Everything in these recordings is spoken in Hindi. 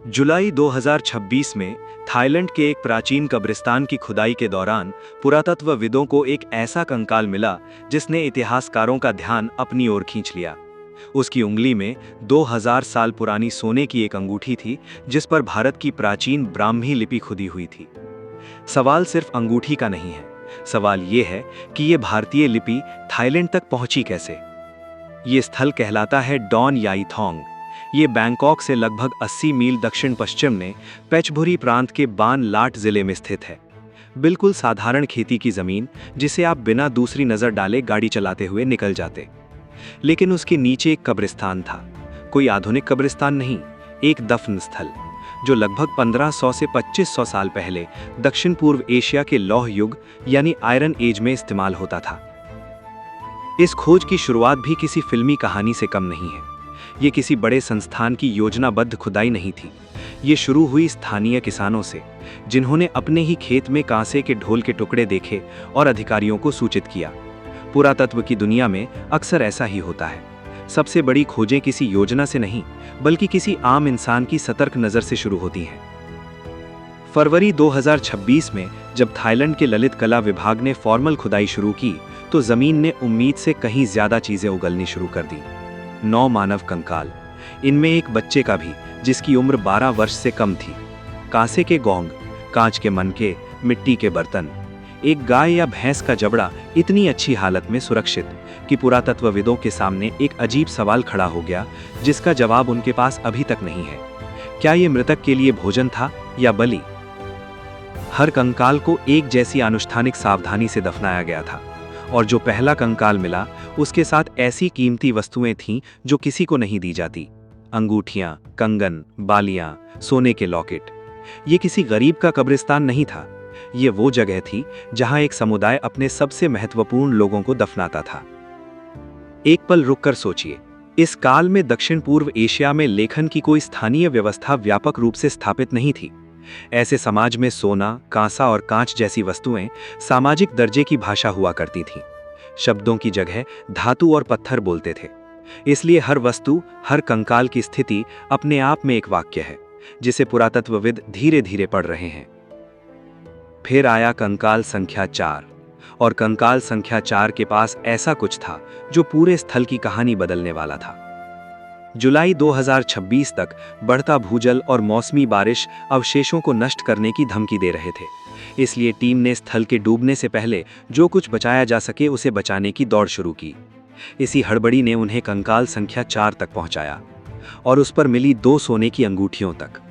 जुलाई 2026 में थाईलैंड के एक प्राचीन कब्रिस्तान की खुदाई के दौरान पुरातत्वविदों को एक ऐसा कंकाल मिला जिसने इतिहासकारों का ध्यान अपनी ओर खींच लिया। उसकी उंगली में 2000 साल पुरानी सोने की एक अंगूठी थी जिस पर भारत की प्राचीन ब्राह्मी लिपि खुदी हुई थी। सवाल सिर्फ अंगूठी का नहीं है, सवाल ये है कि ये भारतीय लिपि थाईलैंड तक पहुंची कैसे। ये स्थल कहलाता है डॉन याई थोंग। ये बैंकॉक से लगभग 80 मील दक्षिण पश्चिम में पेचभुरी प्रांत के बान लाट जिले में स्थित है। बिल्कुल साधारण खेती की जमीन जिसे आप बिना दूसरी नजर डाले गाड़ी चलाते हुए निकल जाते। लेकिन उसके नीचे एक कब्रिस्तान था। कोई आधुनिक कब्रिस्तान नहीं, एक दफन स्थल जो लगभग 1500 से 2500 साल पहले दक्षिण पूर्व एशिया के लौह युग यानी आयरन एज में इस्तेमाल होता था। इस खोज की शुरुआत भी किसी फिल्मी कहानी से कम नहीं है। ये किसी बड़े संस्थान की योजनाबद्ध खुदाई नहीं थी। ये शुरू हुई स्थानीय किसानों से, जिन्होंने अपने ही खेत में कांसे के ढोल के टुकड़े देखे और अधिकारियों को सूचित किया। पुरातत्व की दुनिया में अक्सर ऐसा ही होता है। सबसे बड़ी खोजें किसी योजना से नहीं, बल्कि किसी आम इंसान की सतर्क नजर से शुरू होती हैं। फरवरी 2026 में जब थाईलैंड के ललित कला विभाग ने फॉर्मल खुदाई शुरू की, तो जमीन ने उम्मीद से कहीं ज्यादा चीजें उगलनी शुरू कर दी। 9 मानव कंकाल, इनमें एक बच्चे का भी जिसकी उम्र 12 वर्ष से कम थी, कांसे के गोंग, कांच के मनके, मिट्टी के बर्तन, एक गाय या भैंस का जबड़ा इतनी अच्छी हालत में सुरक्षित कि पुरातत्वविदों के सामने एक अजीब सवाल खड़ा हो गया जिसका जवाब उनके पास अभी तक नहीं है। क्या ये मृतक के लिए भोजन था या बलि? हर कंकाल को एक जैसी अनुष्ठानिक सावधानी से दफनाया गया था, और जो पहला कंकाल मिला उसके साथ ऐसी कीमती वस्तुएं थीं जो किसी को नहीं दी जाती। अंगूठियां, कंगन, बालियां, सोने के लॉकेट। ये किसी गरीब का कब्रिस्तान नहीं था। ये वो जगह थी जहां एक समुदाय अपने सबसे महत्वपूर्ण लोगों को दफनाता था। एक पल रुककर सोचिए, इस काल में दक्षिण पूर्व एशिया में लेखन की कोई स्थानीय व्यवस्था व्यापक रूप से स्थापित नहीं थी। ऐसे समाज में सोना, कांसा और कांच जैसी वस्तुएं सामाजिक दर्जे की भाषा हुआ करती थीं। शब्दों की जगह धातु और पत्थर बोलते थे। इसलिए हर वस्तु, हर कंकाल की स्थिति अपने आप में एक वाक्य है जिसे पुरातत्वविद धीरे धीरे पढ़ रहे हैं। फिर आया कंकाल संख्या 4, और कंकाल संख्या 4 के पास ऐसा कुछ था जो पूरे स्थल की कहानी बदलने वाला था। जुलाई 2026 तक बढ़ता भूजल और मौसमी बारिश अवशेषों को नष्ट करने की धमकी दे रहे थे। इसलिए टीम ने स्थल के डूबने से पहले जो कुछ बचाया जा सके उसे बचाने की दौड़ शुरू की। इसी हड़बड़ी ने उन्हें कंकाल संख्या 4 तक पहुंचाया, और उस पर मिली 2 सोने की अंगूठियों तक।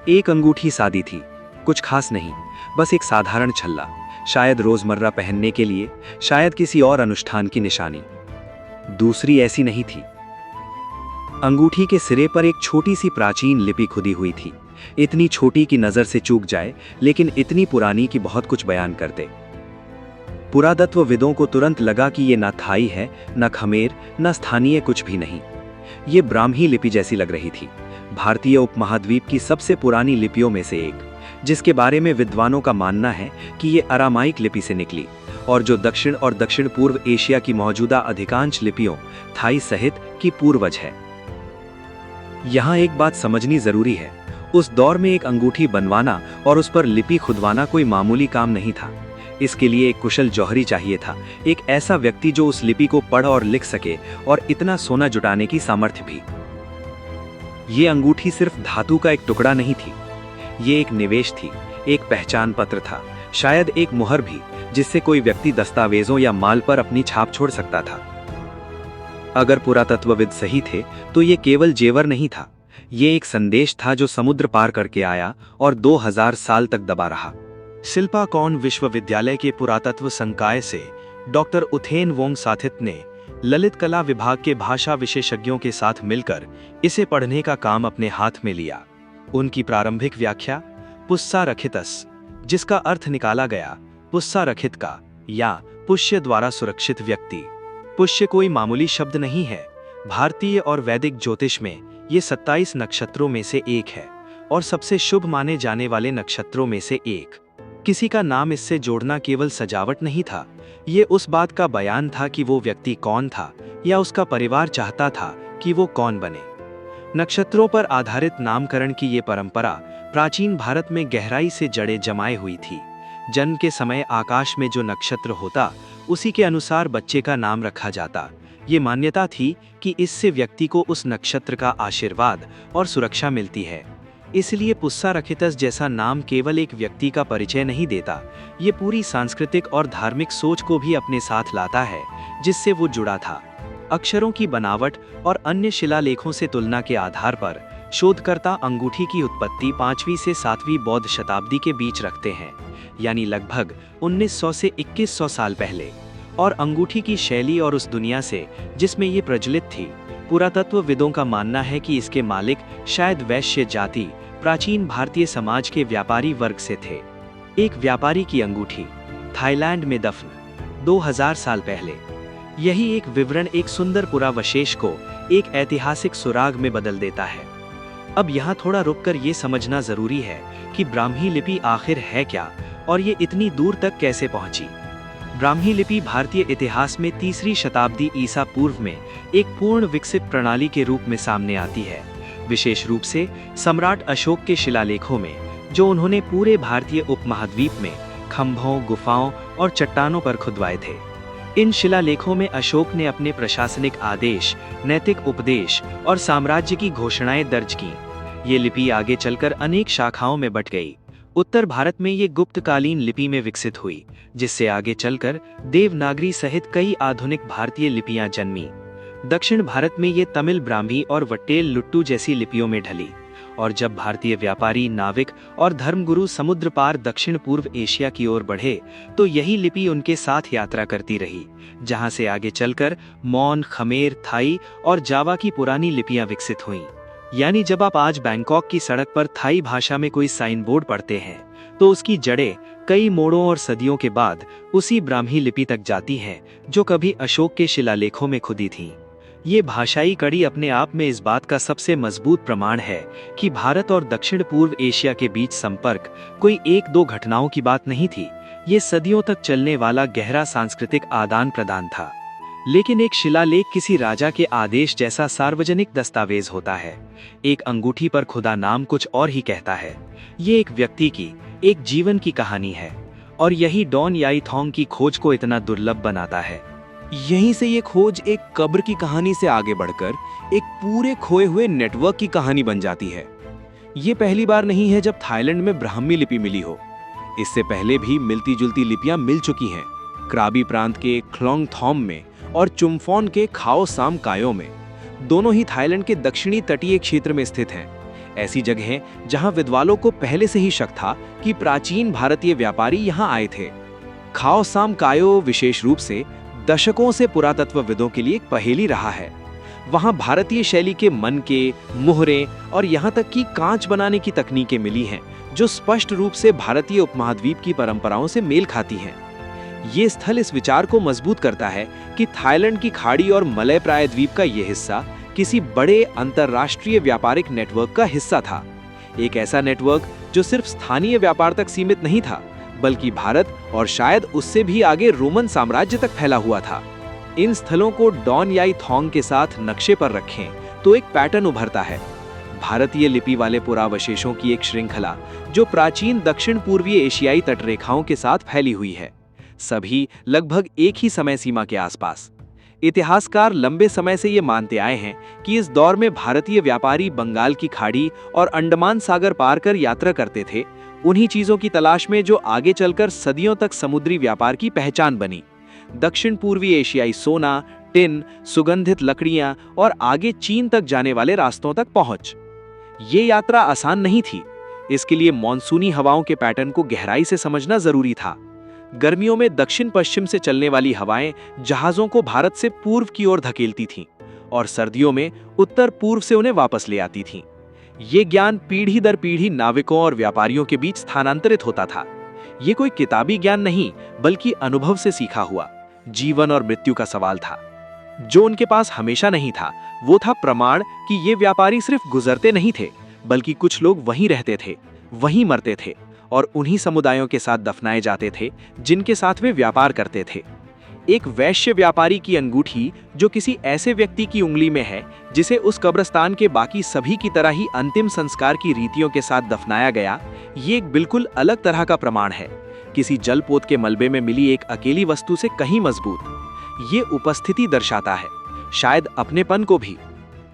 एक अंगूठी सादी थी, कुछ खास नहीं, बस एक साधारण छल्ला, शायद रोजमर्रा पहनने के लिए, शायद किसी और अनुष्ठान की निशानी। दूसरी ऐसी नहीं थी। अंगूठी के सिरे पर एक छोटी सी प्राचीन लिपि खुदी हुई थी, इतनी छोटी कि नजर से चूक जाए, लेकिन इतनी पुरानी कि बहुत कुछ बयान करते। पुरातत्वविदों को तुरंत लगा कि ये न थाई है, न खमेर, न स्थानीय कुछ भी नहीं। ये ब्राह्मी लिपि जैसी लग रही थी, भारतीय उपमहाद्वीप की सबसे पुरानी लिपियों में से एक, जिसके बारे में विद्वानों का मानना है कि ये अरामाइक लिपि से निकली, और जो दक्षिण और दक्षिण पूर्व एशिया की मौजूदा अधिकांश लिपियों, थाई सहित, की पूर्वज है। यहाँ एक बात समझनी जरूरी है, उस दौर में एक अंगूठी बनवाना और उस पर लिपि खुदवाना कोई मामूली काम नहीं था। इसके लिए एक कुशल जौहरी चाहिए था, एक ऐसा व्यक्ति जो उस लिपि को पढ़ और लिख सके, और इतना सोना जुटाने की सामर्थ्य भी। ये अंगूठी सिर्फ धातु का एक टुकड़ा नहीं थी, ये एक निवेश थी, एक पहचान पत्र था, शायद एक मुहर भी, जिससे कोई व्यक्ति दस्तावेजों या माल पर अपनी छाप छोड़ सकता था। अगर पुरातत्वविद सही थे तो ये केवल जेवर नहीं था, ये एक संदेश था जो समुद्र पार करके आया और 2000 साल तक दबा रहा। सिल्पाकॉन विश्वविद्यालय के पुरातत्व संकाय से डॉक्टर उथेन वोंग साथित ने ललित कला विभाग के भाषा विशेषज्ञों के साथ मिलकर इसे पढ़ने का काम अपने हाथ में लिया। उनकी प्रारंभिक व्याख्या पुस्सा रखितस, जिसका अर्थ निकाला गया पुस्सा रखित का या पुष्य द्वारा सुरक्षित व्यक्ति। पुष्य कोई मामूली शब्द नहीं है। भारतीय और वैदिक ज्योतिष में ये 27 नक्षत्रों में से एक है और सबसे शुभ माने जाने वाले नक्षत्रों में से एक। किसी का नाम इससे जोड़ना केवल सजावट नहीं था, ये उस बात का बयान था कि वो व्यक्ति कौन था या उसका परिवार चाहता था कि वो कौन बने। नक्षत्रों पर आधारित नामकरण की ये परंपरा प्राचीन भारत में गहराई से जड़ें जमाए हुई थी। जन्म के समय आकाश में जो नक्षत्र होता, उसी के अनुसार बच्चे का नाम रखा जाता। ये मान्यता थी कि इससे व्यक्ति को उस नक्षत्र का आशीर्वाद और सुरक्षा मिलती है। इसलिए पुस्सा रखितस जैसा नाम केवल एक व्यक्ति का परिचय नहीं देता, ये पूरी सांस्कृतिक और धार्मिक सोच को भी अपने साथ लाता है जिससे वो जुड़ा था। अक्षरों की बनावट और अन्य शिलालेखों से तुलना के आधार पर शोधकर्ता अंगूठी की उत्पत्ति 5वीं से 7वीं बौद्ध शताब्दी के बीच रखते हैं, यानी लगभग 1900 से 2100 साल पहले। और अंगूठी की शैली और उस दुनिया से जिसमें ये प्रचलित थी, पुरातत्वविदों का मानना है कि इसके मालिक शायद वैश्य जाति, प्राचीन भारतीय समाज के व्यापारी वर्ग से थे। एक व्यापारी की अंगूठी, थाईलैंड में दफन 2000 साल पहले। यही एक विवरण एक सुंदर पुरावशेष को एक ऐतिहासिक सुराग में बदल देता है। अब यहाँ थोड़ा रुककर ये समझना जरूरी है कि ब्राह्मी लिपि आखिर है क्या और ये इतनी दूर तक कैसे पहुंची। ब्राह्मी लिपि भारतीय इतिहास में 3री शताब्दी ईसा पूर्व में एक पूर्ण विकसित प्रणाली के रूप में सामने आती है, विशेष रूप से सम्राट अशोक के शिलालेखों में, जो उन्होंने पूरे भारतीय उपमहाद्वीप में खंभों, गुफाओं और चट्टानों पर खुदवाए थे। इन शिलालेखों में अशोक ने अपने प्रशासनिक आदेश, नैतिक उपदेश और साम्राज्य की घोषणाएं दर्ज की। ये लिपि आगे चलकर अनेक शाखाओं में बंट गई। उत्तर भारत में ये गुप्तकालीन लिपि में विकसित हुई, जिससे आगे चलकर देवनागरी सहित कई आधुनिक भारतीय लिपियां जन्मी। दक्षिण भारत में ये तमिल ब्राह्मी और वट्टेल लुट्टू जैसी लिपियों में ढली। और जब भारतीय व्यापारी, नाविक और धर्मगुरु समुद्र पार दक्षिण पूर्व एशिया की ओर बढ़े, तो यही लिपि उनके साथ यात्रा करती रही, जहां से आगे चलकर मौन, खमेर, थाई और जावा की पुरानी लिपियां विकसित हुईं। यानी जब आप आज बैंकॉक की सड़क पर थाई भाषा में कोई साइन बोर्ड पढ़ते हैं, तो उसकी जड़ें कई मोड़ों और सदियों के बाद उसी ब्राह्मी लिपि तक जाती हैं जो कभी अशोक के शिलालेखों में खुदी थी। ये भाषाई कड़ी अपने आप में इस बात का सबसे मजबूत प्रमाण है कि भारत और दक्षिण पूर्व एशिया के बीच संपर्क कोई 1-2 घटनाओं की बात नहीं थी। ये सदियों तक चलने वाला गहरा सांस्कृतिक आदान प्रदान था। लेकिन एक शिलालेख किसी राजा के आदेश जैसा सार्वजनिक दस्तावेज होता है। एक अंगूठी पर खुदा नाम कुछ और ही कहता है। ये एक व्यक्ति की, एक जीवन की कहानी है, और यही डॉन याई थोंग की खोज को इतना दुर्लभ बनाता है। यहीं से ये खोज एक कब्र की कहानी से आगे बढ़कर एक पूरे खोए हुए नेटवर्क की कहानी बन जाती है। ये पहली बार नहीं है जब थाईलैंड में ब्राह्मी लिपि मिली हो। इससे पहले भी मिलती जुलती लिपियां मिल चुकी हैं, क्राबी प्रांत के ख्लोंग थॉम में और चुम्फोन के खाओ साम कायो में। दोनों ही थाईलैंड के दक्षिणी तटीय क्षेत्र में स्थित हैं। ऐसी जगहें जहां विद्वानों को पहले से ही शक था कि प्राचीन भारतीय व्यापारी यहां आए थे। खाओ साम कायो विशेष रूप से दशकों से पुरातत्वविदों के लिए एक पहेली रहा है। वहां भारतीय शैली के मनके, मुहरे और यहां तक कि कांच बनाने की तकनीकें मिली हैं, जो स्पष्ट रूप से भारतीय उपमहाद्वीप की परंपराओं से मेल खाती हैं। ये स्थल इस विचार को मजबूत करता है कि थाईलैंड की खाड़ी और मलय प्रायद्वीप का यह हिस्सा किसी बड़े अंतरराष्ट्रीय व्यापारिक नेटवर्क का हिस्सा था। एक ऐसा नेटवर्क जो सिर्फ स्थानीय व्यापार तक सीमित नहीं था, बल्कि भारत और शायद उससे भी आगे रोमन साम्राज्य तक फैला हुआ था। इन स्थलों को डॉन याई थोंग के साथ नक्शे पर रखें तो एक पैटर्न उभरता है। भारतीय लिपि वाले पुरावशेषों की एक श्रृंखला जो प्राचीन दक्षिण पूर्वीय एशियाई तटरेखाओं के साथ फैली हुई है, सभी लगभग एक ही समय सीमा के आसपास। इतिहासकार लंबे समय से ये मानते आए हैं कि इस दौर में भारतीय व्यापारी बंगाल की खाड़ी और अंडमान सागर पार कर यात्रा करते थे, उन्हीं चीजों की तलाश में जो आगे चलकर सदियों तक समुद्री व्यापार की पहचान बनी। दक्षिण पूर्वी एशियाई सोना, टिन, सुगंधित लकड़ियां और आगे चीन तक जाने वाले रास्तों तक पहुंच। ये यात्रा आसान नहीं थी। इसके लिए मॉनसूनी हवाओं के पैटर्न को गहराई से समझना जरूरी था। गर्मियों में दक्षिण पश्चिम से चलने वाली हवाएं जहाजों को भारत से पूर्व की ओर धकेलती थीं और सर्दियों में उत्तर पूर्व से उन्हें वापस ले आती थीं। ये ज्ञान पीढ़ी दर पीढ़ी नाविकों और व्यापारियों के बीच स्थानांतरित होता था। ये कोई किताबी ज्ञान नहीं, बल्कि अनुभव से सीखा हुआ जीवन और मृत्यु का सवाल था। जो उनके पास हमेशा नहीं था, वो था प्रमाण कि ये व्यापारी सिर्फ गुजरते नहीं थे, बल्कि कुछ लोग वहीं रहते थे, वहीं मरते थे और उन्हीं समुदायों के साथ दफनाए जाते थे जिनके साथ वे व्यापार करते थे। एक वैश्य व्यापारी की अंगूठी जो किसी ऐसे व्यक्ति की उंगली में है जिसे उस कब्रिस्तान के बाकी सभी की तरह ही अंतिम संस्कार की रीतियों के साथ दफनाया गया, ये एक बिल्कुल अलग तरह का प्रमाण है, किसी जलपोत के मलबे में मिली एक अकेली वस्तु से कहीं मजबूत। ये उपस्थिति दर्शाता है, शायद अपनेपन को भी।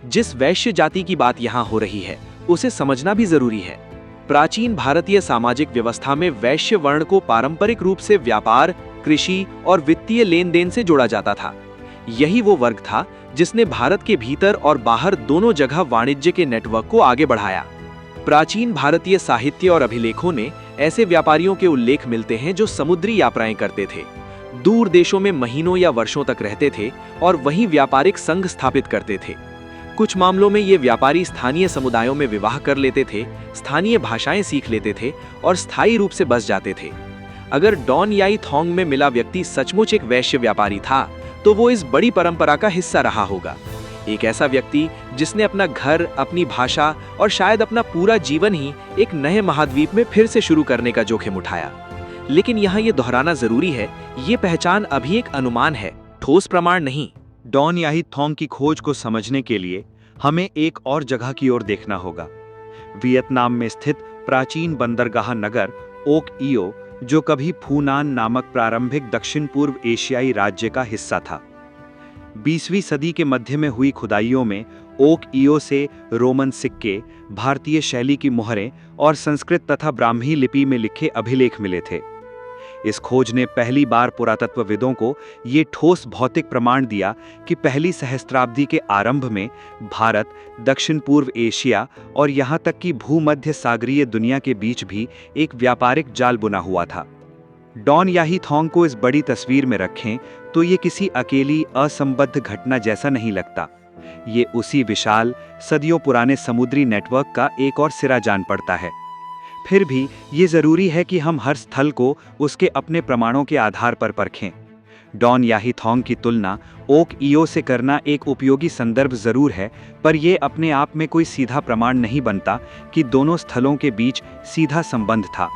जिस वैश्य जाति की बात यहाँ हो रही है उसे समझना भी जरूरी है। प्राचीन भारतीय सामाजिक व्यवस्था में वैश्य वर्ण को पारंपरिक रूप से व्यापार, कृषि और वित्तीय लेन देन से जोड़ा जाता था। यही वो वर्ग था जिसने भारत के भीतर और बाहर दोनों जगह वाणिज्य के नेटवर्क को आगे बढ़ाया। प्राचीन भारतीय साहित्य और अभिलेखों ने ऐसे व्यापारियों के उल्लेख मिलते हैं जो समुद्री यात्राएं करते थे, दूर देशों में महीनों या वर्षों तक रहते थे और वहीं व्यापारिक संघ स्थापित करते थे। कुछ मामलों में ये व्यापारी स्थानीय समुदायों में विवाह कर लेते थे, स्थानीय भाषाएं सीख लेते थे और स्थायी रूप से बस जाते थे। अगर डॉन याई थोंग में मिला व्यक्ति सचमुच एक वैश्य व्यापारी था तो वो इस बड़ी परंपरा का हिस्सा रहा होगा। एक ऐसा व्यक्ति जिसने अपना घर, अपनी भाषा और शायद अपना पूरा जीवन ही एक नए महाद्वीप में फिर से शुरू करने का जोखिम उठाया। लेकिन यहाँ ये दोहराना जरूरी है, ये पहचान अभी एक अनुमान है, ठोस प्रमाण नहीं। डॉन याही थोंग की खोज को समझने के लिए हमें एक और जगह की ओर देखना होगा, वियतनाम में स्थित प्राचीन बंदरगाह नगर ओक इयो, जो कभी फूनान नामक प्रारंभिक दक्षिण पूर्व एशियाई राज्य का हिस्सा था। 20वीं सदी के मध्य में हुई खुदाइयों में ओक इयो से रोमन सिक्के, भारतीय शैली की मोहरें और संस्कृत तथा ब्राह्मी लिपि में लिखे अभिलेख मिले थे। इस खोज ने पहली बार पुरातत्वविदों को ये ठोस भौतिक प्रमाण दिया कि पहली सहस्त्राब्दी के आरंभ में भारत, दक्षिण पूर्व एशिया और यहाँ तक कि भूमध्य सागरीय दुनिया के बीच भी एक व्यापारिक जाल बुना हुआ था। डॉन याही थोंग को इस बड़ी तस्वीर में रखें तो ये किसी अकेली असंबद्ध घटना जैसा नहीं लगता। ये उसी विशाल, सदियों पुराने समुद्री नेटवर्क का एक और सिरा जान पड़ता है। फिर भी ये जरूरी है कि हम हर स्थल को उसके अपने प्रमाणों के आधार पर परखें। डॉन याही थोंग की तुलना ओक इयो से करना एक उपयोगी संदर्भ जरूर है, पर यह अपने आप में कोई सीधा प्रमाण नहीं बनता कि दोनों स्थलों के बीच सीधा संबंध था।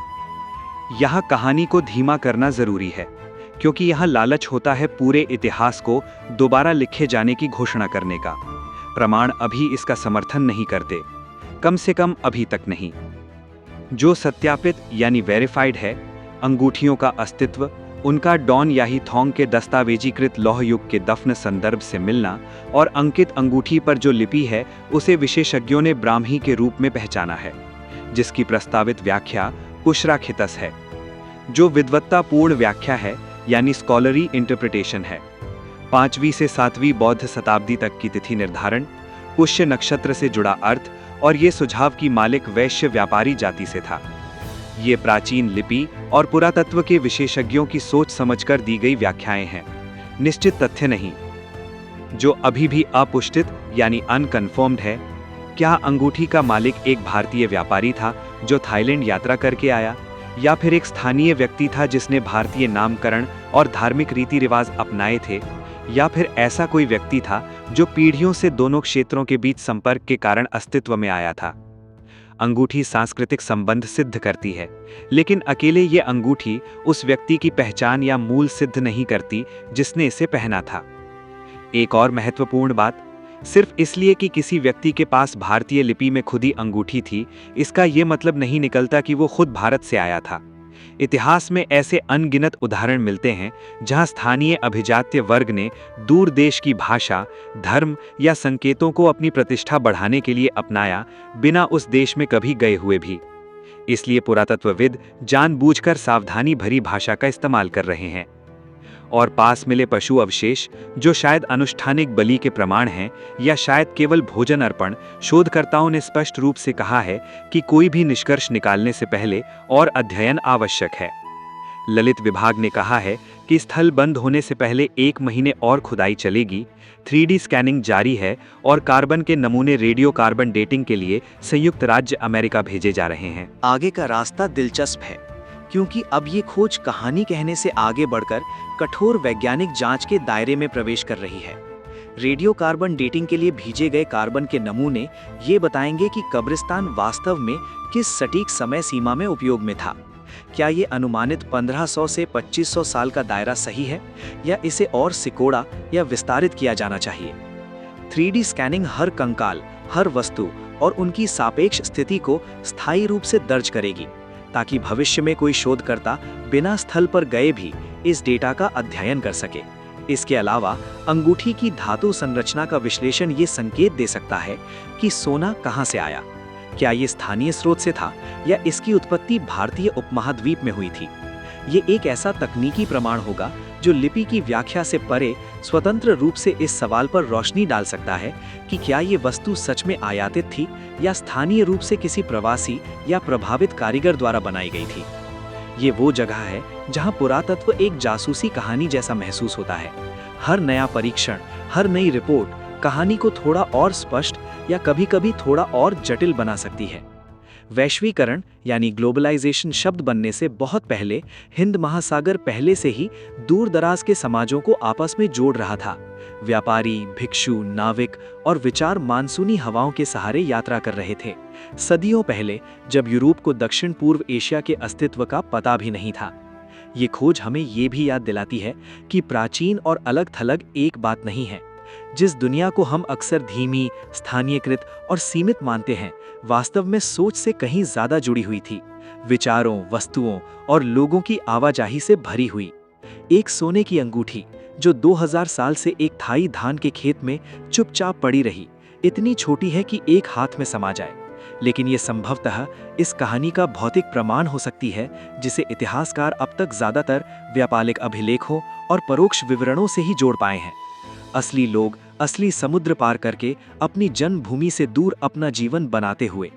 यहाँ कहानी को धीमा करना जरूरी है, क्योंकि यहाँ लालच होता है पूरे इतिहास को दोबारा लिखे जाने की घोषणा करने का। प्रमाण अभी इसका समर्थन नहीं करते, कम से कम अभी तक नहीं। जो सत्यापित यानी वेरीफाइड है, अंगूठियों का अस्तित्व, उनका डॉन याही थोंग के दस्तावेजीकृत लौह युग के दफन संदर्भ से मिलना और अंकित अंगूठी पर जो लिपि है उसे विशेषज्ञों ने ब्राह्मी के रूप में पहचाना है, जिसकी प्रस्तावित व्याख्या पुष्राखितस है, जो विद्वत्तापूर्ण व्याख्या है यानी स्कॉलरी इंटरप्रिटेशन है। 5वीं से 7वीं बौद्ध शताब्दी तक की तिथि निर्धारण, पुष्य नक्षत्र से जुड़ा अर्थ और ये सुझाव की मालिक वैश्य व्यापारी जाति से था। ये प्राचीन लिपि और पुरातत्व के विशेषज्ञों की सोच समझकर दी गई व्याख्याएं हैं, निश्चित तथ्य नहीं। जो अभी भी अपुष्टित यानी अनकन्फर्म्ड है, क्या अंगूठी का मालिक एक भारतीय व्यापारी था जो थाईलैंड यात्रा करके आया, या फिर एक स्थानीय व्यक्ति था जिसने भारतीय नामकरण और धार्मिक रीति रिवाज अपनाए थे, या फिर ऐसा कोई व्यक्ति था जो पीढ़ियों से दोनों क्षेत्रों के बीच संपर्क के कारण अस्तित्व में आया था। अंगूठी सांस्कृतिक संबंध सिद्ध करती है, लेकिन अकेले ये अंगूठी उस व्यक्ति की पहचान या मूल सिद्ध नहीं करती जिसने इसे पहना था। एक और महत्वपूर्ण बात, सिर्फ इसलिए कि किसी व्यक्ति के पास भारतीय लिपि में खुदी अंगूठी थी, इसका ये मतलब नहीं निकलता कि वो खुद भारत से आया था। इतिहास में ऐसे अनगिनत उदाहरण मिलते हैं जहां स्थानीय अभिजात्य वर्ग ने दूर देश की भाषा, धर्म या संकेतों को अपनी प्रतिष्ठा बढ़ाने के लिए अपनाया, बिना उस देश में कभी गए हुए भी। इसलिए पुरातत्वविद जानबूझकर सावधानी भरी भाषा का इस्तेमाल कर रहे हैं। और पास मिले पशु अवशेष, जो शायद अनुष्ठानिक बलि के प्रमाण हैं या शायद केवल भोजन अर्पण, शोधकर्ताओं ने स्पष्ट रूप से कहा है कि कोई भी निष्कर्ष निकालने से पहले और अध्ययन आवश्यक है। ललित विभाग ने कहा है कि स्थल बंद होने से पहले 1 महीने और खुदाई चलेगी, 3D स्कैनिंग जारी है और कार्बन के नमूने रेडियो कार्बन डेटिंग के लिए संयुक्त राज्य अमेरिका भेजे जा रहे हैं। आगे का रास्ता दिलचस्प है, क्योंकि अब ये खोज कहानी कहने से आगे बढ़कर कठोर वैज्ञानिक जांच के दायरे में प्रवेश कर रही है। रेडियो कार्बन डेटिंग के लिए भेजे गए कार्बन के नमूने ये बताएंगे कि कब्रिस्तान वास्तव में किस सटीक समय सीमा में उपयोग में था। क्या ये अनुमानित 1500 से 2500 साल का दायरा सही है या इसे और सिकोड़ा या विस्तारित किया जाना चाहिए? 3D स्कैनिंग हर कंकाल, हर वस्तु और उनकी सापेक्ष स्थिति को स्थायी रूप से दर्ज करेगी, ताकि भविष्य में कोई शोधकर्ता बिना स्थल पर गए भी इस डेटा का अध्ययन कर सके। इसके अलावा अंगूठी की धातु संरचना का विश्लेषण ये संकेत दे सकता है कि सोना कहाँ से आया। क्या ये स्थानीय स्रोत से था या इसकी उत्पत्ति भारतीय उपमहाद्वीप में हुई थी? ये एक ऐसा तकनीकी प्रमाण होगा जो लिपि की व्याख्या से परे स्वतंत्र रूप से इस सवाल पर रोशनी डाल सकता है कि क्या ये वस्तु सच में आयातित थी या स्थानीय रूप से किसी प्रवासी या प्रभावित कारीगर द्वारा बनाई गई थी। ये वो जगह है जहां पुरातत्व एक जासूसी कहानी जैसा महसूस होता है। हर नया परीक्षण, हर नई रिपोर्ट कहानी को थोड़ा और स्पष्ट या कभी-कभी थोड़ा और जटिल बना सकती है। वैश्वीकरण यानी ग्लोबलाइजेशन शब्द बनने से बहुत पहले हिंद महासागर पहले से ही दूर दराज के समाजों को आपस में जोड़ रहा था। व्यापारी, भिक्षु, नाविक और विचार मानसूनी हवाओं के सहारे यात्रा कर रहे थे, सदियों पहले जब यूरोप को दक्षिण पूर्व एशिया के अस्तित्व का पता भी नहीं था। ये खोज हमें ये भी याद दिलाती है कि प्राचीन और अलग-थलग एक बात नहीं है। जिस दुनिया को हम अक्सर धीमी, स्थानीयकृत और सीमित मानते हैं, वास्तव में सोच से कहीं ज्यादा जुड़ी हुई थी, विचारों, वस्तुओं और लोगों की आवाजाही से भरी हुई। एक सोने की अंगूठी जो 2000 साल से एक थाई धान के खेत में चुपचाप पड़ी रही, इतनी छोटी है कि एक हाथ में समा जाए, लेकिन ये संभवतः इस कहानी का भौतिक प्रमाण हो सकती है जिसे इतिहासकार अब तक ज्यादातर व्यापारिक अभिलेखों और परोक्ष विवरणों से ही जोड़ पाए हैं। असली लोग असली समुद्र पार करके अपनी जन्मभूमि से दूर अपना जीवन बनाते हुए।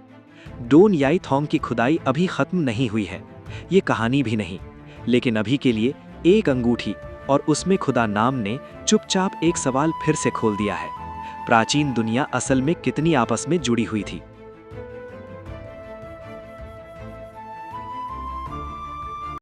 डोन याई थोंग की खुदाई अभी खत्म नहीं हुई है, ये कहानी भी नहीं, लेकिन अभी के लिए एक अंगूठी और उसमें खुदा नाम ने चुपचाप एक सवाल फिर से खोल दिया है। प्राचीन दुनिया असल में कितनी आपस में जुड़ी हुई थी।